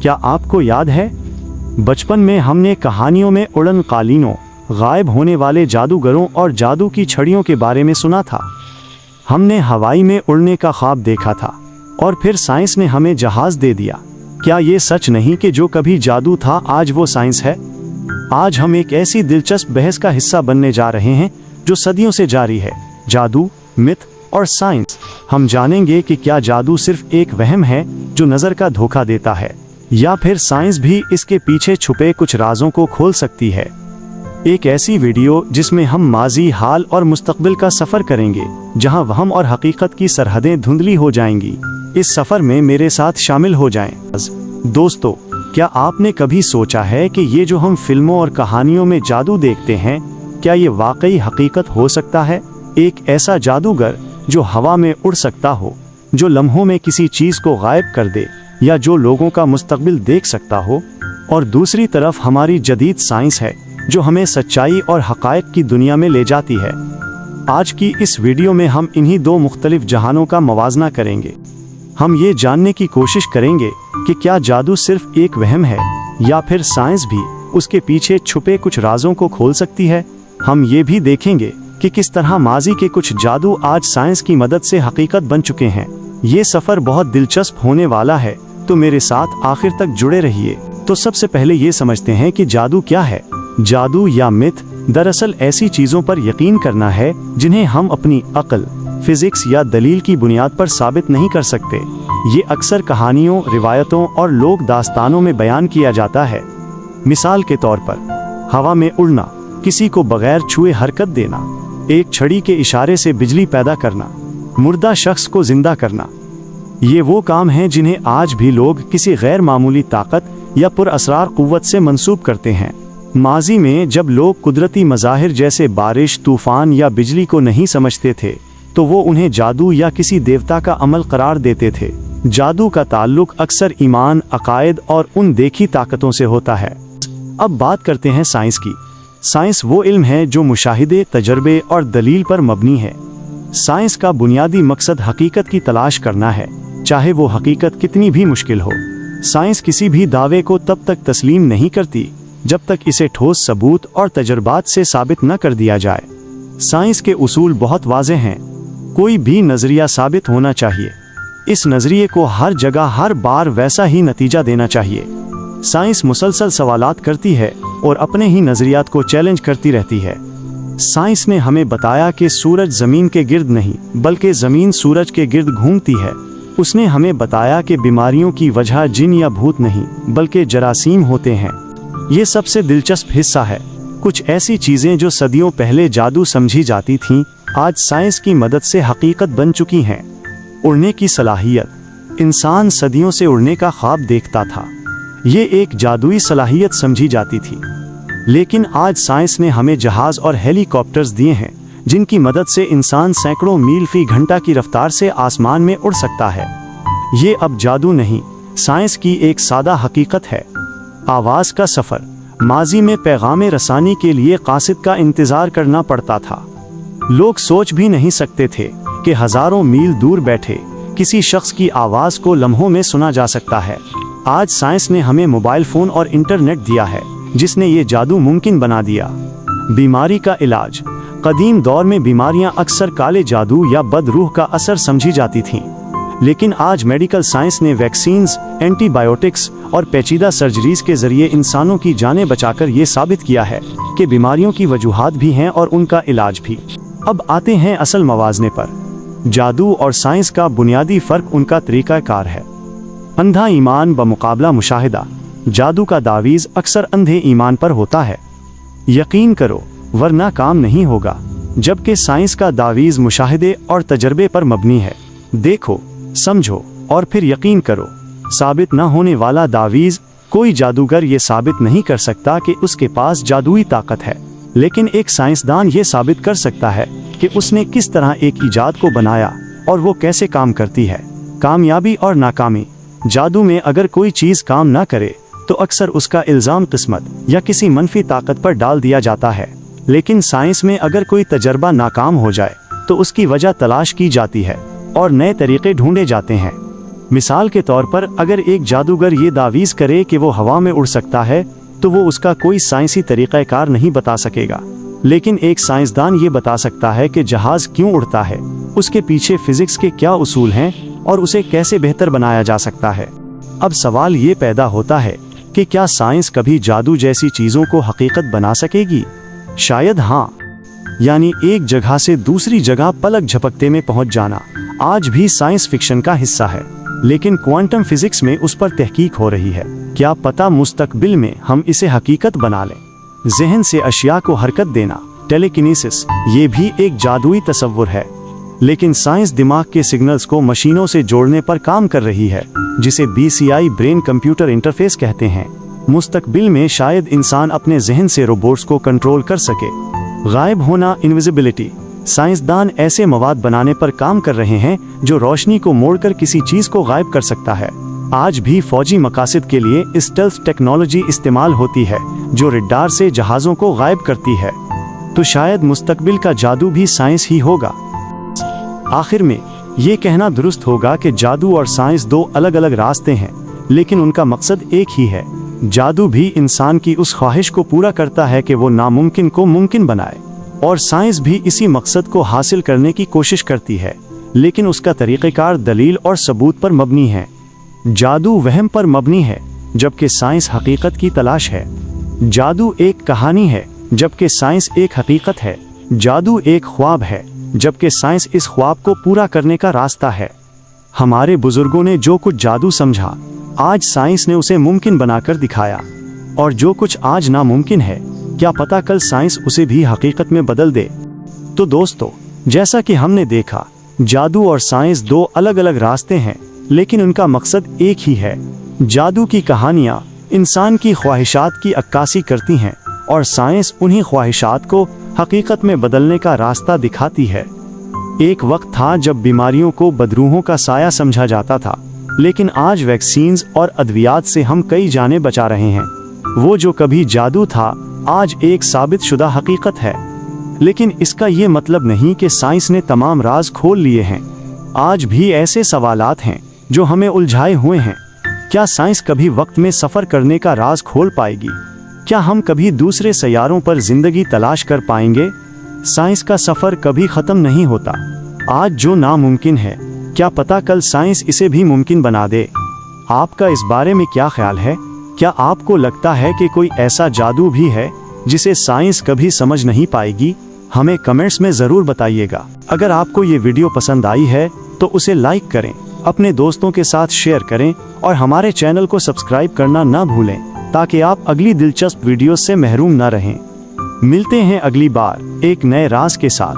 क्या आपको याद है, बचपन में हमने कहानियों में उड़न कालीनों, गायब होने वाले जादूगरों और जादू की छड़ियों के बारे में सुना था। हमने हवाई में उड़ने का ख्वाब देखा था और फिर साइंस ने हमें जहाज दे दिया। क्या ये सच नहीं कि जो कभी जादू था आज वो साइंस है? आज हम एक ऐसी दिलचस्प बहस का हिस्सा बनने जा रहे हैं जो सदियों से जारी है, जादू, मिथ और साइंस। हम जानेंगे कि क्या जादू सिर्फ एक वहम है जो नज़र का धोखा देता है, या फिर साइंस भी इसके पीछे छुपे कुछ राजों को खोल सकती है। एक ऐसी वीडियो जिसमें हम माजी, हाल और मुस्तकबिल का सफ़र करेंगे, जहां वहम और हकीकत की सरहदें धुंधली हो जाएंगी। इस सफ़र में मेरे साथ शामिल हो जाएं। दोस्तों, क्या आपने कभी सोचा है कि ये जो हम फिल्मों और कहानियों में जादू देखते हैं, क्या ये वाकई हकीकत हो सकता है? एक ऐसा जादूगर जो हवा में उड़ सकता हो, जो लम्हों में किसी चीज़ को गायब कर दे, या जो लोगों का मुस्तकबिल देख सकता हो। और दूसरी तरफ हमारी जदीद साइंस है जो हमें सच्चाई और हक़ाइक़ की दुनिया में ले जाती है। आज की इस वीडियो में हम इन्हीं दो मुख्तलिफ जहानों का मवाजना करेंगे। हम ये जानने की कोशिश करेंगे कि क्या जादू सिर्फ एक वहम है, या फिर साइंस भी उसके पीछे छुपे कुछ राजों को खोल सकती है। हम ये भी देखेंगे कि किस तरह माजी के कुछ जादू आज साइंस की मदद से हकीकत बन चुके हैं। ये सफ़र बहुत दिलचस्प होने वाला है, तो मेरे साथ आखिर तक जुड़े रहिए। तो सबसे पहले ये समझते हैं कि जादू क्या है। जादू या मिथ दरअसल ऐसी चीज़ों पर यकीन करना है जिन्हें हम अपनी अक्ल, फिजिक्स या दलील की बुनियाद पर साबित नहीं कर सकते। ये अक्सर कहानियों, रिवायतों और लोक दास्तानों में बयान किया जाता है। मिसाल के तौर पर हवा में उड़ना, किसी को बगैर छुए हरकत देना, एक छड़ी के इशारे से बिजली पैदा करना, मुर्दा शख्स को जिंदा करना। ये वो काम हैं जिन्हें आज भी लोग किसी गैर मामूली ताकत या पुरअसरार कुव्वत से मंसूब करते हैं। माजी में जब लोग कुदरती मज़ाहिर जैसे बारिश, तूफान या बिजली को नहीं समझते थे, तो वो उन्हें जादू या किसी देवता का अमल करार देते थे। जादू का ताल्लुक अक्सर ईमान, अकायद और उन देखी ताकतों से होता है। अब बात करते हैं साइंस की। साइंस वो इल्म है जो मुशाहिदे, तजर्बे और दलील पर मबनी है। साइंस का बुनियादी मकसद हकीकत की तलाश करना है, चाहे वो हकीकत कितनी भी मुश्किल हो। साइंस किसी भी दावे को तब तक तस्लीम नहीं करती जब तक इसे ठोस सबूत और तजर्बात से साबित न कर दिया जाए। साइंस के उसूल बहुत वाज़ेह हैं। कोई भी नज़रिया साबित होना चाहिए। इस नज़रिए को हर जगह, हर बार वैसा ही नतीजा देना चाहिए। साइंस मुसलसल सवालात करती है और अपने ही नज़रियात को चैलेंज करती रहती है। साइंस ने हमें बताया कि सूरज ज़मीन के गिर्द नहीं, बल्कि ज़मीन सूरज के गिर्द घूमती है। उसने हमें बताया कि बीमारियों की वजह जिन या भूत नहीं, बल्कि जरासीम होते हैं। ये सबसे दिलचस्प हिस्सा है। कुछ ऐसी चीज़ें जो सदियों पहले जादू समझी जाती थीं, आज साइंस की मदद से हकीकत बन चुकी हैं। उड़ने की सलाहियत। इंसान सदियों से उड़ने का ख्वाब देखता था। ये एक जादुई सलाहियत समझी जाती थी, लेकिन आज साइंस ने हमें जहाज़ और हेलीकॉप्टर्स दिए हैं जिनकी मदद से इंसान सैकड़ों मील फी घंटा की रफ्तार से आसमान में उड़ सकता है। ये अब जादू नहीं, साइंस की एक सादा हकीकत है। आवाज़ का सफ़र। माजी में पैगाम रसानी के लिए कासिद का इंतज़ार करना पड़ता था। लोग सोच भी नहीं सकते थे कि हज़ारों मील दूर बैठे किसी शख्स की आवाज़ को लम्हों में सुना जा सकता है। आज साइंस ने हमें मोबाइल फ़ोन और इंटरनेट दिया है, जिसने ये जादू मुमकिन बना दिया। बीमारी का इलाज। कदीम दौर में बीमारियां अक्सर काले जादू या बदरूह का असर समझी जाती थीं, लेकिन आज मेडिकल साइंस ने वैक्सीन्स, एंटीबायोटिक्स और पेचीदा सर्जरीज के जरिए इंसानों की जानें बचाकर ये साबित किया है कि बीमारियों की वजूहात भी हैं और उनका इलाज भी। अब आते हैं असल मवाज़ने पर। जादू और साइंस का बुनियादी फ़र्क उनका तरीक़ाकार है। अंधा ईमान बमुकाबला मुशाहिदा। जादू का दावीज़ अक्सर अंधे ईमान पर होता है। यकीन करो वरना काम नहीं होगा, जबकि साइंस का दावीज़ मुशाहिदे और तजर्बे पर मबनी है। देखो, समझो और फिर यकीन करो। साबित न होने वाला दावीज़। कोई जादूगर ये साबित नहीं कर सकता कि उसके पास जादुई ताकत है, लेकिन एक साइंसदान ये साबित कर सकता है कि उसने किस तरह एक ईजाद को बनाया और वो कैसे काम करती है। कामयाबी और नाकामी। जादू में अगर कोई चीज़ काम ना करे तो अक्सर उसका इल्ज़ाम किस्मत या किसी मनफी ताकत पर डाल दिया जाता है, लेकिन साइंस में अगर कोई तजर्बा नाकाम हो जाए तो उसकी वजह तलाश की जाती है और नए तरीक़े ढूंढे जाते हैं। मिसाल के तौर पर अगर एक जादूगर ये दावीज करे कि वो हवा में उड़ सकता है तो वो उसका कोई साइंसी तरीक़ाकार नहीं बता सकेगा, लेकिन एक साइंसदान ये बता सकता है कि जहाज क्यों उड़ता है, उसके पीछे फिजिक्स के क्या उसूल हैं और उसे कैसे बेहतर बनाया जा सकता है। अब सवाल ये पैदा होता है कि क्या साइंस कभी जादू जैसी चीज़ों को हकीकत बना सकेगी? शायद हाँ, यानी एक जगह से दूसरी जगह पलक झपकते में पहुंच जाना आज भी साइंस फिक्शन का हिस्सा है, लेकिन क्वांटम फिजिक्स में उस पर तहकीक हो रही है। क्या पता मुस्तकबिल में हम इसे हकीकत बना लें। जहन से अशिया को हरकत देना, टेलीकिनेसिस, ये भी एक जादुई तस्वुर है, लेकिन साइंस दिमाग के सिग्नल्स को मशीनों से जोड़ने पर काम कर रही है, जिसे BCI ब्रेन कंप्यूटर इंटरफेस कहते हैं। मुस्तकबिल में शायद इंसान अपने जहन से रोबोट्स को कंट्रोल कर सके। गायब होना, इनविजिबिलिटी, साइंसदान ऐसे मवाद बनाने पर काम कर रहे हैं जो रोशनी को मोड़कर किसी चीज को गायब कर सकता है। आज भी फौजी मकासद के लिए स्टेल्थ टेक्नोलॉजी इस्तेमाल होती है जो रडार से जहाजों को गायब करती है। तो शायद मुस्तकबिल का जादू भी साइंस ही होगा। आखिर में ये कहना दुरुस्त होगा कि जादू और साइंस दो अलग अलग रास्ते हैं, लेकिन उनका मकसद एक ही है। जादू भी इंसान की उस ख्वाहिश को पूरा करता है कि वो नामुमकिन को मुमकिन बनाए, और साइंस भी इसी मकसद को हासिल करने की कोशिश करती है, लेकिन उसका तरीक़ेकार दलील और सबूत पर मबनी है। जादू वहम पर मबनी है, जबकि साइंस हकीकत की तलाश है। जादू एक कहानी है, जबकि साइंस एक हकीकत है। जादू एक ख्वाब है, जबकि साइंस इस ख्वाब को पूरा करने का रास्ता है। हमारे बुजुर्गों ने जो कुछ जादू समझा, आज साइंस ने उसे मुमकिन बनाकर दिखाया, और जो कुछ आज नामुमकिन है, क्या पता कल साइंस उसे भी हकीकत में बदल दे। तो दोस्तों, जैसा कि हमने देखा, जादू और साइंस दो अलग अलग रास्ते हैं, लेकिन उनका मकसद एक ही है। जादू की कहानियाँ इंसान की ख्वाहिशात की अक्कासी करती हैं, और साइंस उन्हीं ख्वाहिशात को हकीकत में बदलने का रास्ता दिखाती है। एक वक्त था जब बीमारियों को बदरूहों का साया समझा जाता था, लेकिन आज वैक्सीन्स और अद्वियात से हम कई जानें बचा रहे हैं। वो जो कभी जादू था, आज एक साबित शुदा हकीकत है। लेकिन इसका ये मतलब नहीं कि साइंस ने तमाम राज खोल लिए हैं। आज भी ऐसे सवालात हैं जो हमें उलझाए हुए हैं। क्या साइंस कभी वक्त में सफ़र करने का राज खोल पाएगी? क्या हम कभी दूसरे सैयारों पर जिंदगी तलाश कर पाएंगे? साइंस का सफ़र कभी ख़त्म नहीं होता। आज जो नामुमकिन है, क्या पता कल साइंस इसे भी मुमकिन बना दे। आपका इस बारे में क्या ख्याल है? क्या आपको लगता है कि कोई ऐसा जादू भी है जिसे साइंस कभी समझ नहीं पाएगी? हमें कमेंट्स में ज़रूर बताइएगा। अगर आपको ये वीडियो पसंद आई है तो उसे लाइक करें, अपने दोस्तों के साथ शेयर करें, और हमारे चैनल को सब्सक्राइब करना ना भूलें, ताकि आप अगली दिलचस्प वीडियो से महरूम ना रहें। मिलते हैं अगली बार एक नए राज के साथ।